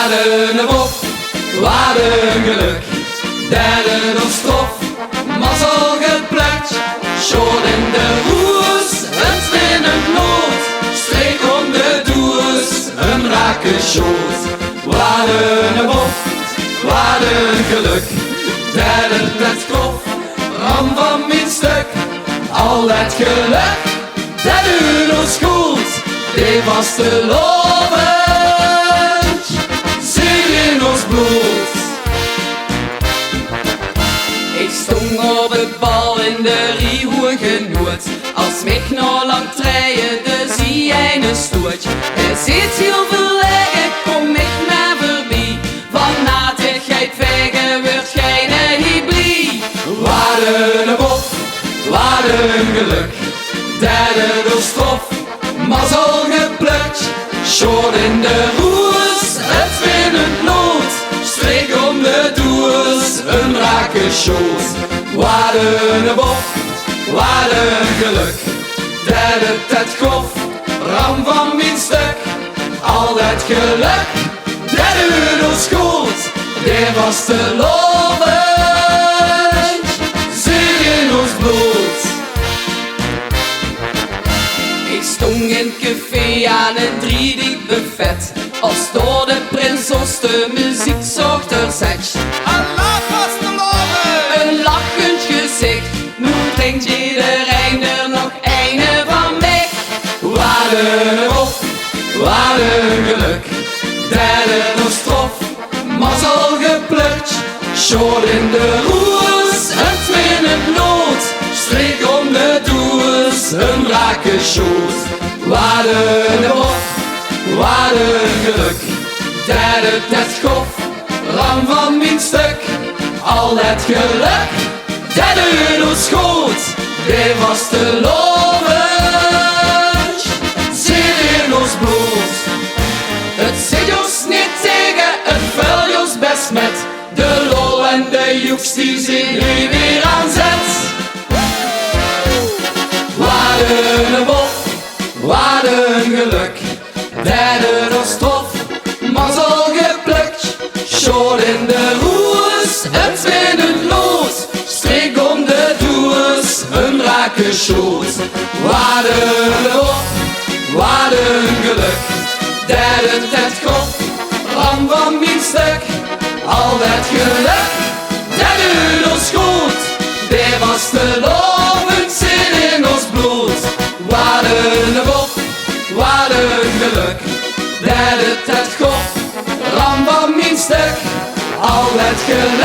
Wat een bof, wat een geluk. Derde nog strof, mazzel geplukt. Schoon in de roes, het winnend nood. Streek om de doers, een rake schoot. Wat een bof, wat een geluk. Derde het krof, ram van mijn stuk. Al het geluk, dat u ons goed. Die was te loven, zing in ons bloed. Ik stond op het bal in de riehoe genoot. Als mich nog lang treien, de zie jij een stoot. Er zit heel veel leggen, kom ik maar voorbij. Van natigheid vegen wordt geen hiblie. Wat een bof, wat een geluk. Derde door strof, mazzel geplukt. Schoon in de roes, het winnend nood. Streek om de doers, een rake schoot. Wat een bof, wat een geluk. Derde het grof, ram van mijn stuk. Al het geluk, dat u ons goed. Die was te loven, zing in ons bloed. Ik stond in het café aan een driediep buffet. Als door de prins ons de muziek zocht er zet. Allah was te loven. Een lachend gezicht, nu drinkt iedereen er nog een van mij. Wat een bof, wat een geluk. Derde nog strof, mazzel geplukt. Schoon in de roes, het winnend nood. Streek om de doers, een rake schoot. Wat een bof, wat een geluk. Derde het grof, ram van mijn stuk. Al het geluk, dat u ons schoot. Die was te loven, zin in ons bloed. Het zit ons niet tegen, het vul ons best met. De lol en de joeks die zien nu weer aan zet. Wat een bof, wat een geluk. Derde nog strof, mazzel geplukt. Schoon in de roes, het winnend nood. Streek om de doers, een rake schoot. Wat een bof, wat een geluk. Derde het grof, ram van mijn stuk. Al het geluk, dat u ons goed. Die was te loven, zin in ons bloed. Wat een bof, wat een geluk. Derde het grof, ram van mijn stuk. Al het geluk.